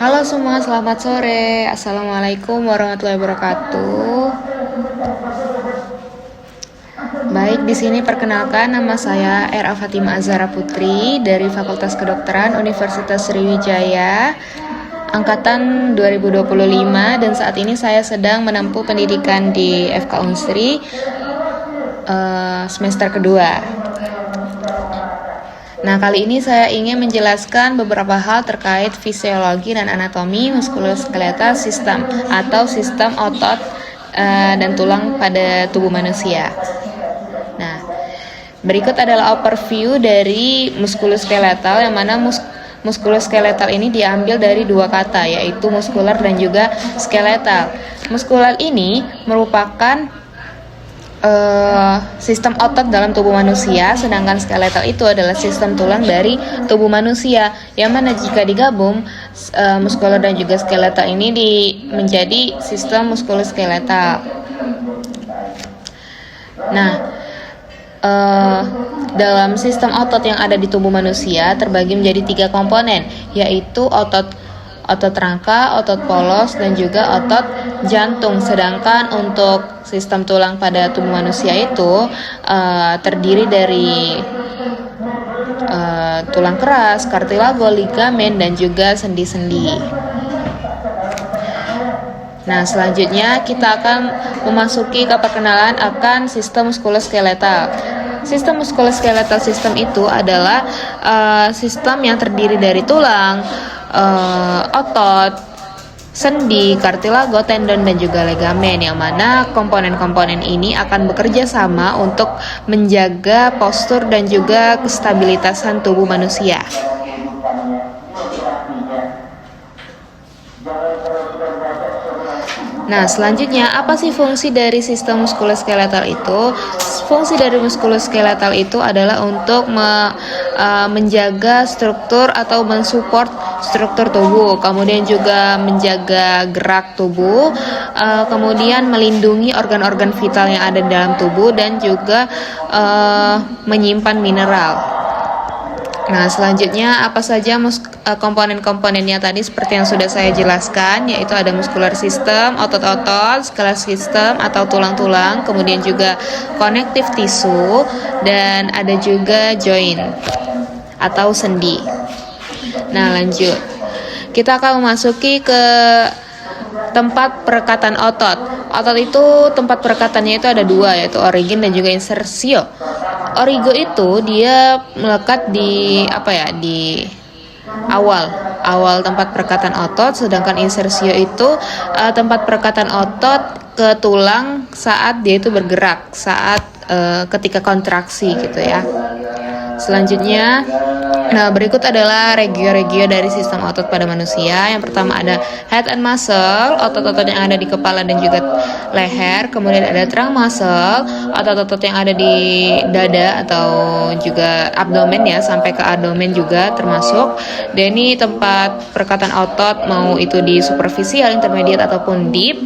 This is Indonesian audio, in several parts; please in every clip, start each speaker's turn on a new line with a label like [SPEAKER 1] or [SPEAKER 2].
[SPEAKER 1] Halo semua, selamat sore. Assalamualaikum warahmatullahi wabarakatuh. Baik, di sini perkenalkan nama saya Era Fatima Azhara Putri dari Fakultas Kedokteran Universitas Sriwijaya angkatan 2025 dan saat ini saya sedang menempuh pendidikan di FK Unsri semester kedua. Nah, kali ini saya ingin menjelaskan beberapa hal terkait fisiologi dan anatomi muskuloskeletal sistem atau sistem otot dan tulang pada tubuh manusia. Nah, berikut adalah overview dari muskuloskeletal, yang mana muskuloskeletal ini diambil dari dua kata, yaitu muskular dan juga skeletal. Muskular ini merupakan sistem otot dalam tubuh manusia, sedangkan skeletal itu adalah sistem tulang dari tubuh manusia, yang mana jika digabung muskular dan juga skeletal ini menjadi sistem muskuloskeletal. Nah, dalam sistem otot yang ada di tubuh manusia terbagi menjadi 3 komponen, yaitu otot rangka, otot polos, dan juga otot jantung. Sedangkan untuk sistem tulang pada tubuh manusia itu terdiri dari tulang keras, kartilago, ligamen, dan juga sendi-sendi. Nah, selanjutnya kita akan memasuki ke perkenalan akan sistem muskuloskeletal. Sistem muskuloskeletal sistem itu adalah sistem yang terdiri dari tulang, otot, sendi, kartilago, tendon, dan juga ligamen, yang mana komponen-komponen ini akan bekerja sama untuk menjaga postur dan juga kestabilitasan tubuh manusia. Nah, selanjutnya apa sih fungsi dari sistem muskuloskeletal itu? Fungsi dari muskuloskeletal itu adalah untuk menjaga struktur atau mensupport struktur tubuh, kemudian juga menjaga gerak tubuh, kemudian melindungi organ-organ vital yang ada di dalam tubuh, dan juga menyimpan mineral. Nah, selanjutnya apa saja komponen-komponennya tadi seperti yang sudah saya jelaskan, yaitu ada muscular system, otot-otot, skeletal system atau tulang-tulang, kemudian juga connective tissue, dan ada juga joint atau sendi. Nah, lanjut. Kita akan memasuki ke tempat perekatan otot. Otot itu tempat perekatannya itu ada 2, yaitu origin dan juga insersio. Origo itu dia melekat di awal tempat perekatan otot, sedangkan insersio itu tempat perekatan otot ke tulang saat dia itu bergerak, saat ketika kontraksi gitu ya. Selanjutnya, berikut adalah regio-regio dari sistem otot pada manusia. Yang pertama ada head and muscle, otot-otot yang ada di kepala dan juga leher. Kemudian ada trunk muscle, otot-otot yang ada di dada atau juga abdomen ya, sampai ke abdomen juga termasuk. Dan ini tempat perekatan otot, mau itu di superficial, intermediate ataupun deep,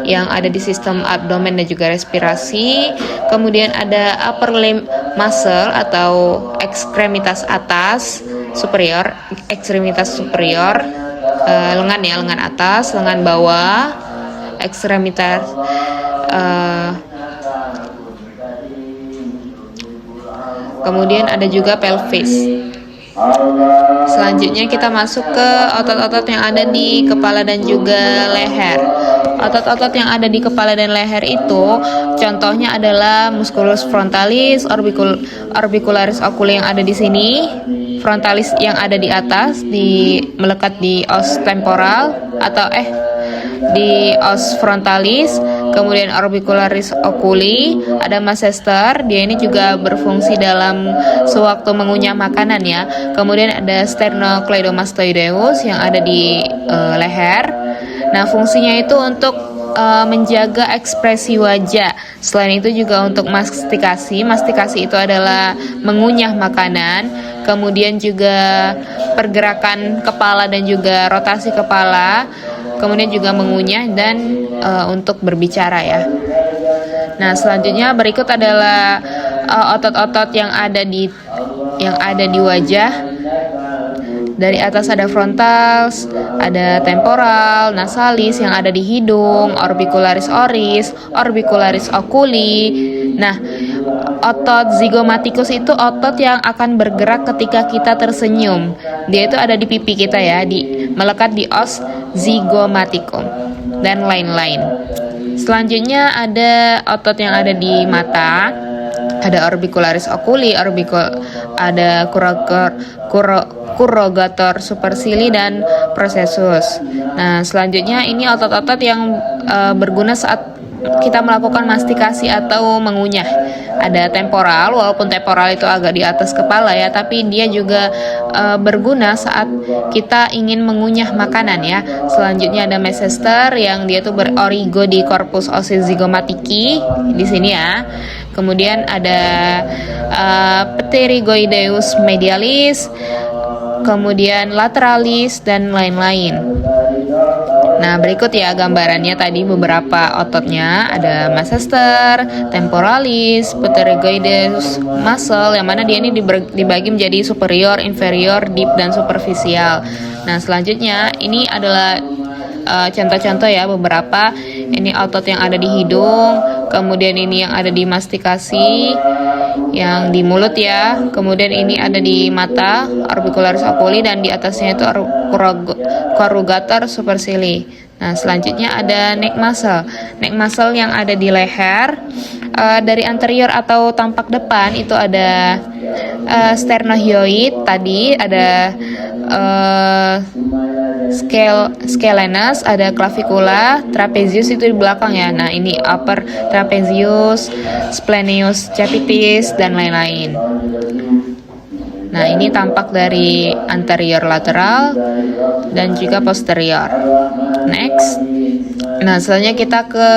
[SPEAKER 1] yang ada di sistem abdomen dan juga respirasi. Kemudian ada upper limb muscle atau ekstremitas atas superior, lengan atas, lengan bawah, ekstremitas kemudian ada juga pelvis. Selanjutnya kita masuk ke otot-otot yang ada di kepala dan juga leher. Otot-otot yang ada di kepala dan leher itu contohnya adalah musculus frontalis, orbicularis oculi yang ada di sini, frontalis yang ada di atas, melekat di os temporal atau di os frontalis. Kemudian orbicularis oculi, ada masseter, dia ini juga berfungsi dalam sewaktu mengunyah makanan ya. Kemudian ada sternocleidomastoideus yang ada di leher. Nah, fungsinya itu untuk menjaga ekspresi wajah. Selain itu juga untuk mastikasi. Mastikasi itu adalah mengunyah makanan. Kemudian juga pergerakan kepala dan juga rotasi kepala. Kemudian juga mengunyah dan untuk berbicara ya. Nah, selanjutnya berikut adalah otot-otot yang ada di wajah Dari atas ada frontals, ada temporal, nasalis yang ada di hidung, orbicularis oris, orbicularis oculi. Nah, otot zygomaticus itu otot yang akan bergerak ketika kita tersenyum. Dia itu ada di pipi kita ya, melekat di os zygomaticum dan lain-lain. Selanjutnya ada otot yang ada di mata. Ada orbicularis oculi, ada corrugator supercilii dan processus. Nah, selanjutnya ini otot-otot yang berguna saat kita melakukan mastikasi atau mengunyah. Ada temporal, walaupun temporal itu agak di atas kepala ya, tapi dia juga berguna saat kita ingin mengunyah makanan ya. Selanjutnya ada mesester yang dia tuh berorigo di corpus osseous zygomaticus di sini ya. Kemudian ada pterygoideus medialis, kemudian lateralis dan lain-lain. Nah, berikut ya gambarannya tadi beberapa ototnya. Ada masseter, temporalis, pterygoideus muscle, yang mana dia ini dibagi menjadi superior, inferior, deep, dan superficial. Nah, selanjutnya ini adalah contoh-contoh ya beberapa. Ini otot yang ada di hidung, kemudian ini yang ada di mastikasi, yang di mulut ya, kemudian ini ada di mata, orbicularis oculi, dan di atasnya itu corrugator supercilii. Nah, selanjutnya ada neck muscle. Neck muscle yang ada di leher, dari anterior atau tampak depan itu ada sternohyoid tadi, ada scalenus, ada clavicula, trapezius itu di belakang ya. Nah, ini upper trapezius, splenius capitis, dan lain-lain. Nah, ini tampak dari anterior lateral dan juga posterior. Next. Nah, selanjutnya kita ke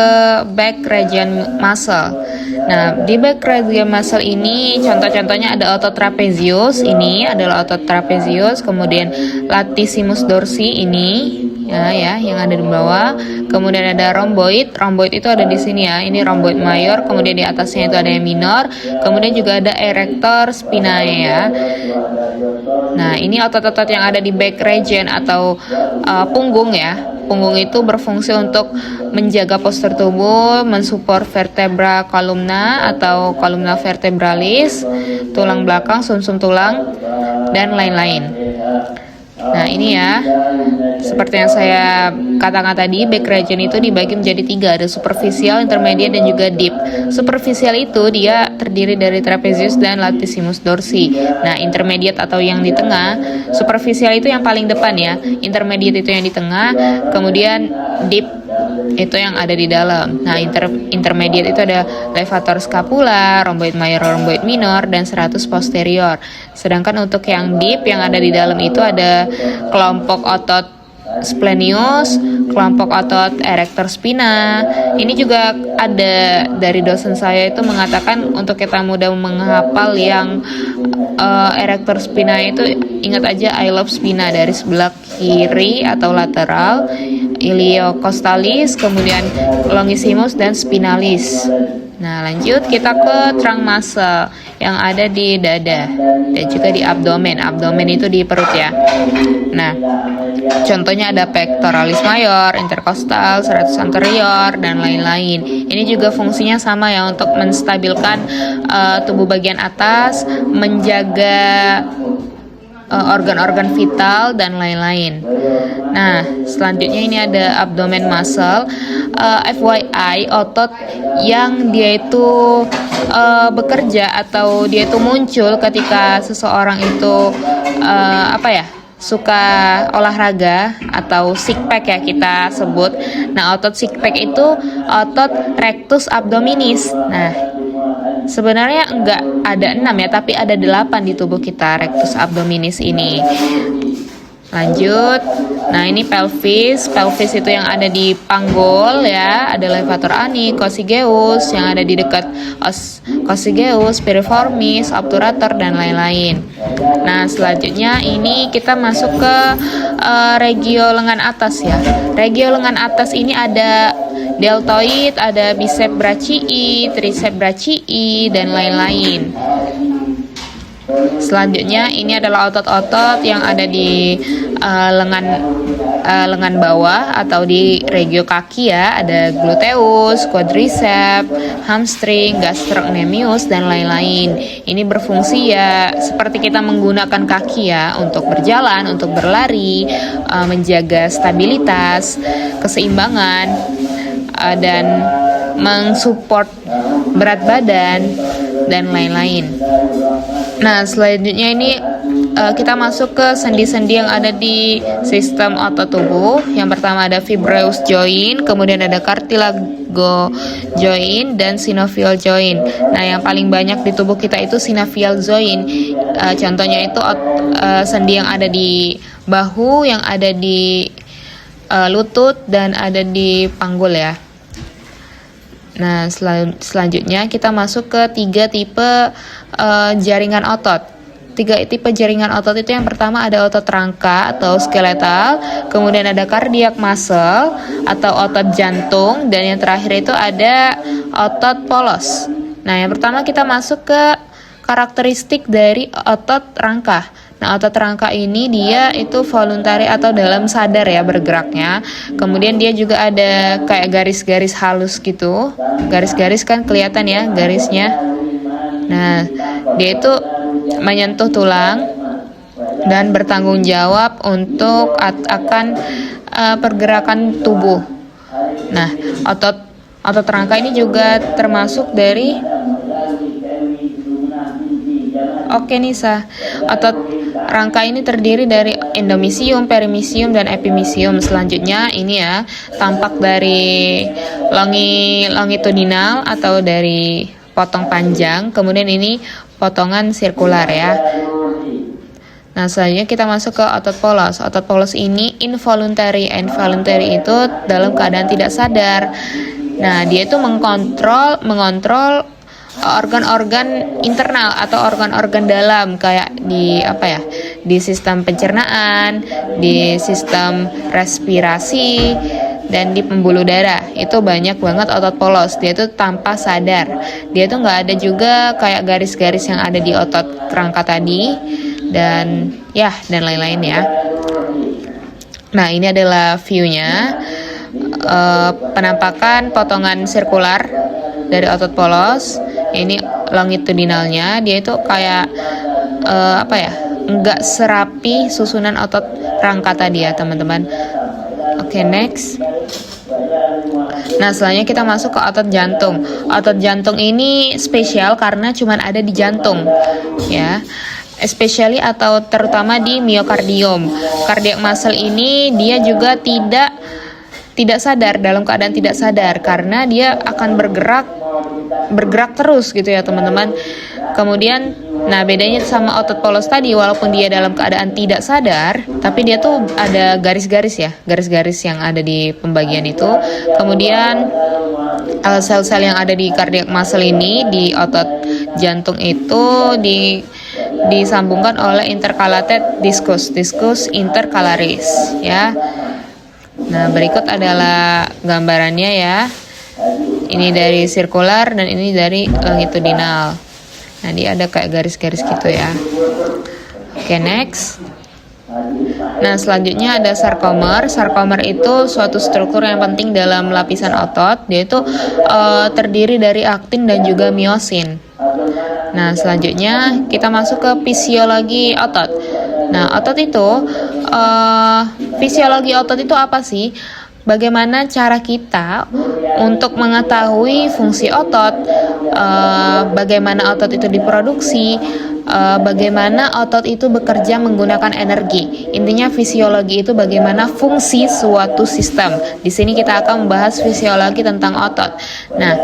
[SPEAKER 1] back region muscle. Nah, di back region muscle ini contoh-contohnya ada otot trapezius, ini adalah otot trapezius, kemudian latissimus dorsi ini ya yang ada di bawah. Kemudian ada rhomboid itu ada di sini ya. Ini rhomboid mayor, kemudian di atasnya itu ada yang minor, kemudian juga ada erector spinae ya. Nah, ini otot-otot yang ada di back region atau punggung ya. Punggung itu berfungsi untuk menjaga postur tubuh, mensupport vertebra columna atau columna vertebralis, tulang belakang, sumsum tulang, dan lain-lain. Nah, ini ya, seperti yang saya katakan tadi, back region itu dibagi menjadi 3, ada superficial, intermediate, dan juga deep. Superficial itu dia terdiri dari trapezius dan latissimus dorsi. Nah, intermediate atau yang di tengah, superficial itu yang paling depan ya, intermediate itu yang di tengah, kemudian deep itu yang ada di dalam. Nah, intermediate itu ada levator scapula, rhomboid mayor, rhomboid minor, dan serratus posterior. Sedangkan untuk yang deep yang ada di dalam itu ada kelompok otot splenius, kelompok otot erector spina. Ini juga ada dari dosen saya itu mengatakan untuk kita mudah menghafal yang erector spina itu, ingat aja I love spina dari sebelah kiri atau lateral, iliocostalis, kemudian longissimus, dan spinalis. Nah, lanjut kita ke trunk muscle yang ada di dada dan juga di abdomen. Abdomen itu di perut ya. Nah, contohnya ada pectoralis mayor, intercostal, serratus anterior, dan lain-lain. Ini juga fungsinya sama ya, untuk menstabilkan tubuh bagian atas, menjaga organ-organ vital, dan lain-lain. Nah, selanjutnya ini ada abdomen muscle. FYI, otot yang dia itu bekerja atau dia itu muncul ketika seseorang itu suka olahraga atau six pack ya kita sebut. Nah, otot six pack itu otot rectus abdominis. Nah, sebenarnya enggak ada 6 ya, tapi ada 8 di tubuh kita rectus abdominis ini. Lanjut. Nah, ini pelvis. Pelvis itu yang ada di panggul ya. Ada levator ani, coccygeus yang ada di dekat coccygeus, piriformis, obturator, dan lain-lain. Nah, selanjutnya ini kita masuk ke regio lengan atas ya. Regio lengan atas ini ada deltoid, ada bicep brachii, tricep brachii, dan lain-lain. Selanjutnya ini adalah otot-otot yang ada di lengan bawah atau di regio kaki ya. Ada gluteus, quadriceps, hamstring, gastrocnemius dan lain-lain. Ini berfungsi ya seperti kita menggunakan kaki ya untuk berjalan, untuk berlari, menjaga stabilitas, keseimbangan, dan mensupport berat badan dan lain-lain. Nah, selanjutnya ini kita masuk ke sendi-sendi yang ada di sistem otot tubuh. Yang pertama ada fibrous joint, kemudian ada cartilago joint dan synovial joint. Nah, yang paling banyak di tubuh kita itu synovial joint. Contohnya itu sendi yang ada di bahu, yang ada di lutut dan ada di panggul ya. Nah, selanjutnya kita masuk ke 3 tipe jaringan otot. 3 tipe jaringan otot itu yang pertama ada otot rangka atau skeletal, kemudian ada cardiac muscle atau otot jantung, dan yang terakhir itu ada otot polos. Nah, yang pertama kita masuk ke karakteristik dari otot rangka. Nah, otot rangka ini dia itu voluntary atau dalam sadar ya bergeraknya. Kemudian dia juga ada kayak garis-garis halus gitu. Garis-garis kan kelihatan ya garisnya. Nah, dia itu menyentuh tulang dan bertanggung jawab untuk akan pergerakan tubuh. Nah, otot rangka ini juga termasuk dari Oke Nisa, otot rangka ini terdiri dari endomysium, perimysium, dan epimysium. Selanjutnya ini ya, tampak dari longitudinal atau dari potong panjang, kemudian ini potongan sirkular ya. Nah, selanjutnya kita masuk ke otot polos. Otot polos ini involuntary. Involuntary itu dalam keadaan tidak sadar. Nah, dia itu mengontrol organ-organ internal atau organ-organ dalam kayak di sistem pencernaan, di sistem respirasi, dan di pembuluh darah. Itu banyak banget otot polos. Dia itu tanpa sadar. Dia itu nggak ada juga kayak garis-garis yang ada di otot rangka tadi dan lain-lain ya. Nah, ini adalah view-nya. Penampakan potongan sirkular dari otot polos. Ini longitudinalnya, dia itu kayak enggak serapi susunan otot rangka tadi ya teman-teman. Oke, next. Nah, selanjutnya kita masuk ke otot jantung. Otot jantung ini spesial karena cuman ada di jantung ya, especially atau terutama di miokardium. Cardiac muscle ini dia juga tidak sadar, dalam keadaan tidak sadar, karena dia akan bergerak terus gitu ya teman-teman. Kemudian nah bedanya sama otot polos tadi, walaupun dia dalam keadaan tidak sadar, tapi dia tuh ada garis-garis yang ada di pembagian itu. Kemudian sel-sel yang ada di cardiac muscle ini di otot jantung itu disambungkan oleh intercalated discus intercalaris ya. Nah, berikut adalah gambarannya ya. Ini dari sirkular dan ini dari longitudinal. Nah, dia ada kayak garis-garis gitu ya. Oke, next. Nah, selanjutnya ada sarkomer. Sarkomer itu suatu struktur yang penting dalam lapisan otot. Dia itu terdiri dari aktin dan juga miosin. Nah, selanjutnya kita masuk ke fisiologi otot. Nah, otot itu fisiologi otot itu apa sih? Bagaimana cara kita untuk mengetahui fungsi otot, bagaimana otot itu diproduksi, bagaimana otot itu bekerja menggunakan energi. Intinya fisiologi itu bagaimana fungsi suatu sistem. Di sini kita akan membahas fisiologi tentang otot. Nah,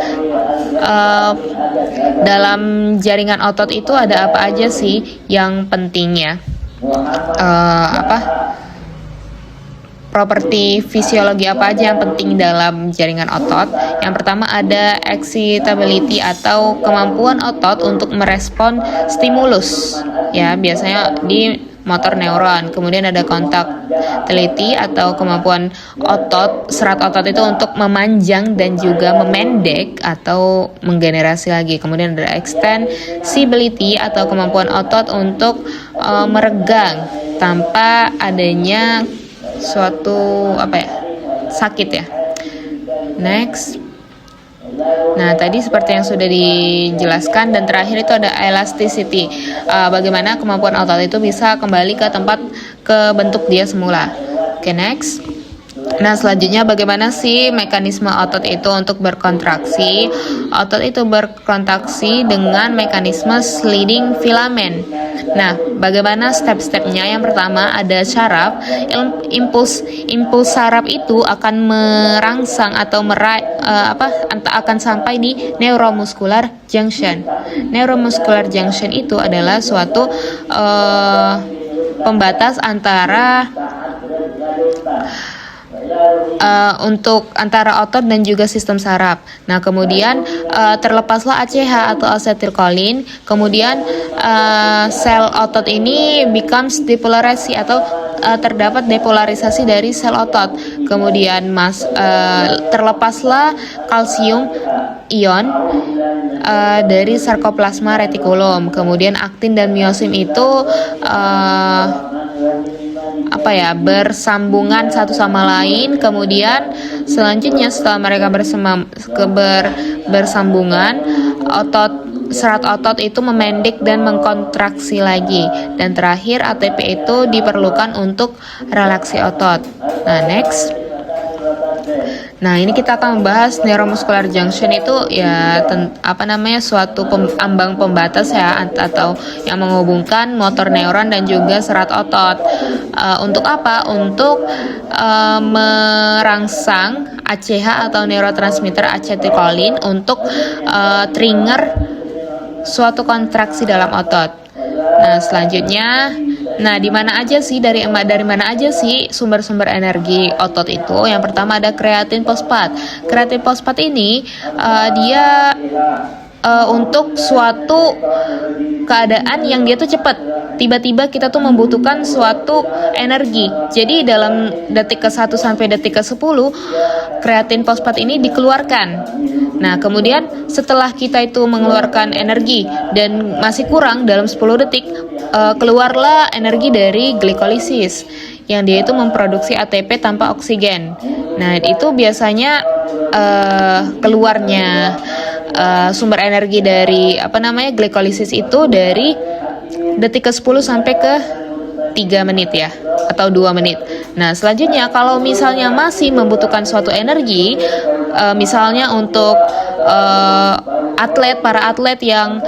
[SPEAKER 1] dalam jaringan otot itu ada apa aja sih yang pentingnya? Properti fisiologi apa aja yang penting dalam jaringan otot? Yang pertama ada excitability atau kemampuan otot untuk merespon stimulus. Ya, biasanya di motor neuron. Kemudian ada contractility atau kemampuan otot, serat otot itu untuk memanjang dan juga memendek atau menggenerasi lagi. Kemudian ada extensibility atau kemampuan otot untuk meregang tanpa adanya suatu sakit ya. Next. Nah, tadi seperti yang sudah dijelaskan, dan terakhir itu ada elasticity. Bagaimana kemampuan otot itu bisa kembali ke tempat, ke bentuk dia semula. Oke, next. Nah, selanjutnya bagaimana sih mekanisme otot itu untuk berkontraksi? Otot itu berkontraksi dengan mekanisme sliding filament. Nah, bagaimana step-stepnya? Yang pertama ada saraf. Impuls saraf itu akan merangsang atau akan sampai di neuromuscular junction. Neuromuscular junction itu adalah suatu pembatas antara untuk antara otot dan juga sistem saraf. Nah, kemudian terlepaslah ACH atau acetylcholine. Kemudian sel otot ini becomes depolarisasi atau terdapat depolarisasi dari sel otot. Kemudian terlepaslah kalsium ion dari sarkoplasma retikulum. Kemudian aktin dan miosin itu bersambungan satu sama lain. Kemudian selanjutnya setelah mereka bersambungan, serat otot itu memendek dan mengkontraksi lagi. Dan terakhir ATP itu diperlukan untuk relaksi otot. Nah, next. Nah, ini kita akan membahas neuromuscular junction itu ya suatu ambang pembatas ya, atau yang menghubungkan motor neuron dan juga serat otot. Untuk apa? Untuk merangsang ACH atau neurotransmitter acetylcholine untuk trigger suatu kontraksi dalam otot. Nah, selanjutnya, dari mana aja sih sumber-sumber energi otot itu? Yang pertama ada kreatin fosfat. Kreatin fosfat ini dia untuk suatu keadaan yang dia tuh cepat. Tiba-tiba kita tuh membutuhkan suatu energi. Jadi dalam detik ke-1 sampai detik ke-10 kreatin fosfat ini dikeluarkan. Nah, kemudian setelah kita itu mengeluarkan energi dan masih kurang dalam 10 detik, keluarlah energi dari glikolisis yang dia itu memproduksi ATP tanpa oksigen. Nah, itu biasanya keluarnya sumber energi dari glikolisis itu dari detik ke-10 sampai ke 3 menit ya, atau 2 menit. Nah, selanjutnya kalau misalnya masih membutuhkan suatu energi, misalnya untuk para atlet yang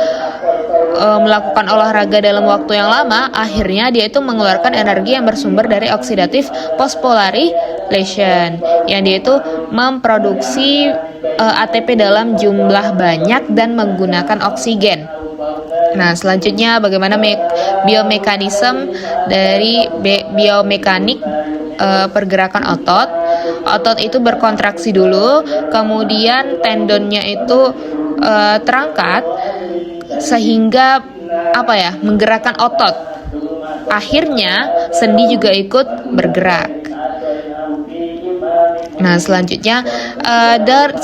[SPEAKER 1] melakukan olahraga dalam waktu yang lama, akhirnya dia itu mengeluarkan energi yang bersumber dari oxidative phosphorylation, yang dia itu memproduksi ATP dalam jumlah banyak dan menggunakan oksigen. Nah, selanjutnya bagaimana biomekanisme dari biomekanik pergerakan otot. Otot itu berkontraksi dulu, kemudian tendonnya itu terangkat sehingga menggerakkan otot. Akhirnya sendi juga ikut bergerak. Nah, selanjutnya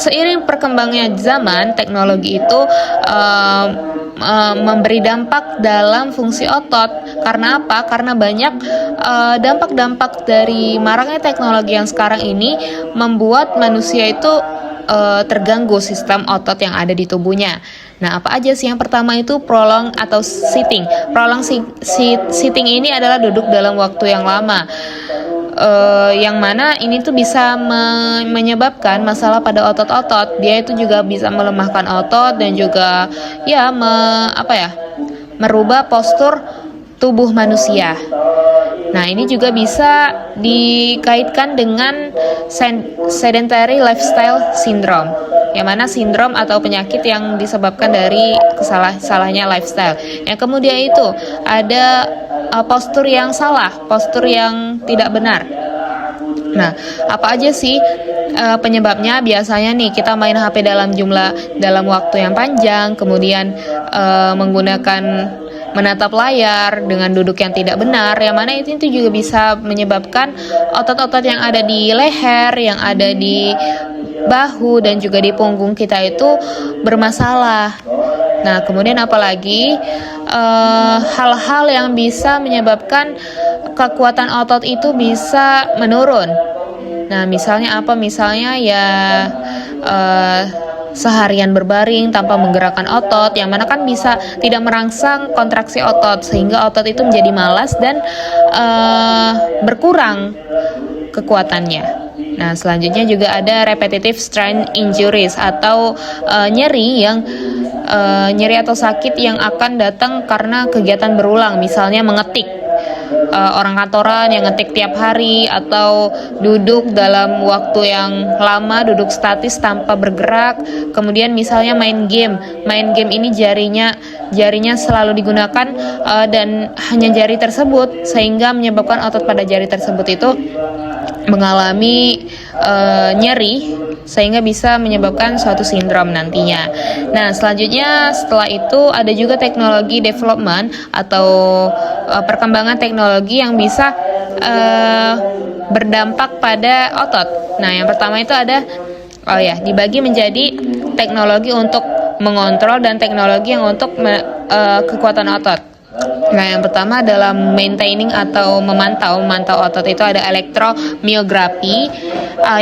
[SPEAKER 1] seiring perkembangannya zaman, teknologi itu memberi dampak dalam fungsi otot. Karena apa? Karena banyak dampak-dampak dari maraknya teknologi yang sekarang ini membuat manusia itu terganggu sistem otot yang ada di tubuhnya. Nah, apa aja sih? Yang pertama itu prolong atau sitting. Sitting ini adalah duduk dalam waktu yang lama. Yang mana ini tuh bisa menyebabkan masalah pada otot-otot. Dia itu juga bisa melemahkan otot dan juga merubah postur tubuh manusia. Nah, ini juga bisa dikaitkan dengan sedentary lifestyle syndrome, yang mana sindrom atau penyakit yang disebabkan dari salahnya lifestyle. Yang kemudian itu ada postur yang salah, postur yang tidak benar. Nah, apa aja sih penyebabnya? Biasanya nih kita main HP dalam waktu yang panjang, kemudian menggunakan menatap layar dengan duduk yang tidak benar, yang mana itu juga bisa menyebabkan otot-otot yang ada di leher, yang ada di bahu dan juga di punggung kita itu bermasalah. Nah, kemudian apalagi hal-hal yang bisa menyebabkan kekuatan otot itu bisa menurun. Nah, misalnya apa? Misalnya ya seharian berbaring tanpa menggerakkan otot, yang mana kan bisa tidak merangsang kontraksi otot sehingga otot itu menjadi malas dan berkurang kekuatannya. Nah, selanjutnya juga ada repetitive strain injuries atau nyeri atau sakit yang akan datang karena kegiatan berulang, misalnya mengetik. Orang kantoran yang ngetik tiap hari atau duduk dalam waktu yang lama, duduk statis tanpa bergerak. Kemudian misalnya main game ini jarinya selalu digunakan dan hanya jari tersebut, sehingga menyebabkan otot pada jari tersebut itu mengalami nyeri sehingga bisa menyebabkan suatu sindrom nantinya. Nah, selanjutnya setelah itu ada juga teknologi development atau perkembangan teknologi yang bisa berdampak pada otot. Nah, yang pertama itu ada dibagi menjadi teknologi untuk mengontrol dan teknologi yang untuk kekuatan otot. Nah, yang pertama adalah maintaining atau memantau otot, itu ada elektromyografi,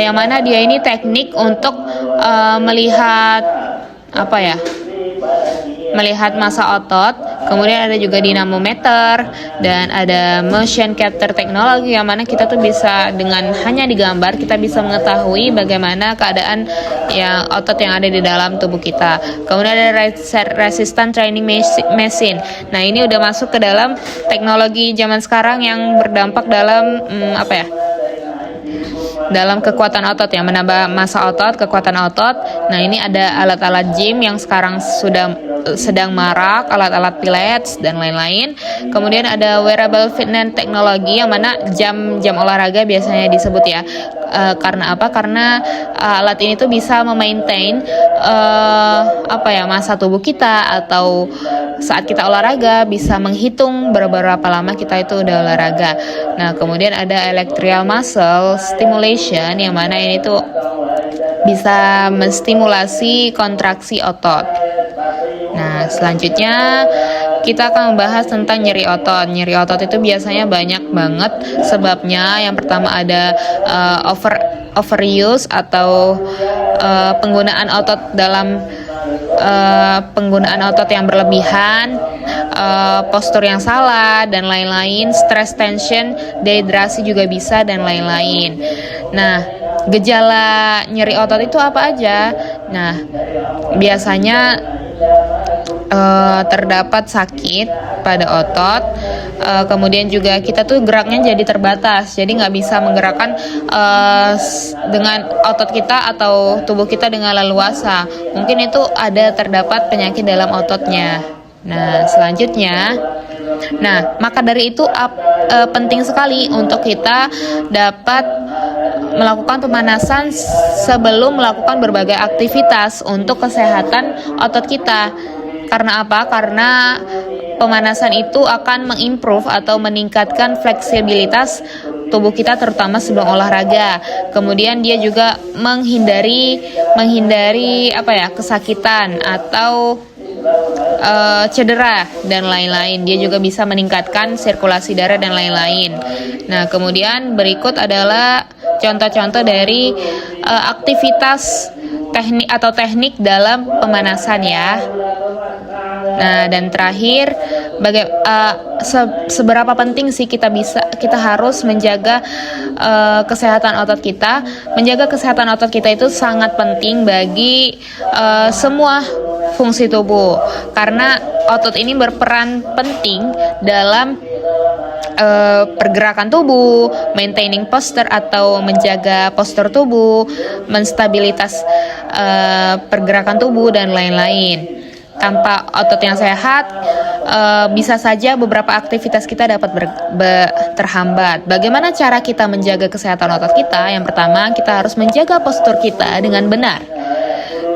[SPEAKER 1] yang mana dia ini teknik untuk melihat massa otot. Kemudian ada juga dinamometer dan ada motion capture teknologi, yang mana kita tuh bisa dengan hanya digambar kita bisa mengetahui bagaimana keadaan yang otot yang ada di dalam tubuh kita. Kemudian ada resistant training machine. Nah, ini udah masuk ke dalam teknologi zaman sekarang yang berdampak dalam dalam kekuatan otot, yang menambah massa otot, kekuatan otot. Nah, ini ada alat-alat gym yang sekarang sedang marak, alat-alat pilates dan lain-lain. Kemudian ada wearable fitness teknologi, yang mana jam olahraga biasanya disebut ya. Karena apa? Karena alat ini tuh bisa memaintain massa tubuh kita, atau saat kita olahraga bisa menghitung berapa lama kita itu udah olahraga. Nah, kemudian ada electrical muscle stimulation, yang mana ini tuh bisa menstimulasi kontraksi otot. Nah, selanjutnya kita akan membahas tentang nyeri otot. Nyeri otot itu biasanya banyak banget sebabnya. Yang pertama ada overuse atau penggunaan otot dalam penggunaan otot yang berlebihan, postur yang salah dan lain-lain, stress, tension, dehidrasi juga bisa dan lain-lain. Nah, gejala nyeri otot itu apa aja? Nah, biasanya terdapat sakit pada otot, kemudian juga kita tuh geraknya jadi terbatas, jadi nggak bisa menggerakkan dengan otot kita atau tubuh kita dengan leluasa. Mungkin itu terdapat penyakit dalam ototnya. Nah, selanjutnya, maka dari itu penting sekali untuk kita dapat melakukan pemanasan sebelum melakukan berbagai aktivitas untuk kesehatan otot kita. Karena apa? Karena pemanasan itu akan mengimprove atau meningkatkan fleksibilitas tubuh kita, terutama sebelum olahraga. Kemudian dia juga menghindari kesakitan atau cedera dan lain-lain. Dia juga bisa meningkatkan sirkulasi darah dan lain-lain. Nah, kemudian berikut adalah contoh-contoh dari aktivitas teknik dalam pemanasan ya. Nah, dan terakhir, seberapa penting sih kita harus menjaga kesehatan otot kita? Menjaga kesehatan otot kita itu sangat penting bagi semua fungsi tubuh, karena otot ini berperan penting dalam pergerakan tubuh, maintaining posture atau menjaga postur tubuh, menstabilitas pergerakan tubuh dan lain-lain. Tanpa otot yang sehat, bisa saja beberapa aktivitas kita dapat terhambat. Bagaimana cara kita menjaga kesehatan otot kita? Yang pertama, kita harus menjaga postur kita dengan benar.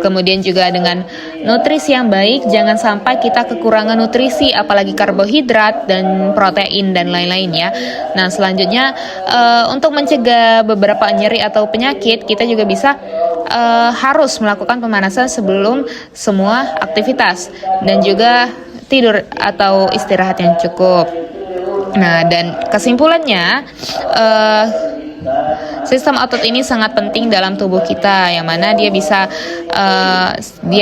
[SPEAKER 1] Kemudian juga dengan nutrisi yang baik, jangan sampai kita kekurangan nutrisi, apalagi karbohidrat dan protein dan lain-lain ya. Nah, selanjutnya untuk mencegah beberapa nyeri atau penyakit, kita juga bisa harus melakukan pemanasan sebelum semua aktivitas dan juga tidur atau istirahat yang cukup. Nah, dan kesimpulannya, sistem otot ini sangat penting dalam tubuh kita, yang mana dia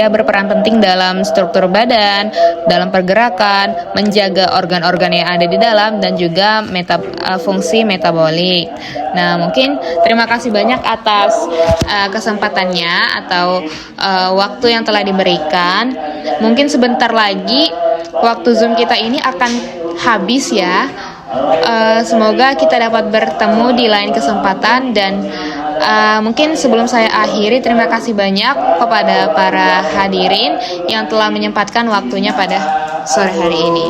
[SPEAKER 1] berperan penting dalam struktur badan, dalam pergerakan, menjaga organ-organ yang ada di dalam, dan juga fungsi metabolik. Nah, mungkin terima kasih banyak atas kesempatannya atau waktu yang telah diberikan. Mungkin sebentar lagi waktu Zoom kita ini akan habis ya. Semoga kita dapat bertemu di lain kesempatan, dan mungkin sebelum saya akhiri, terima kasih banyak kepada para hadirin yang telah menyempatkan waktunya pada sore hari ini.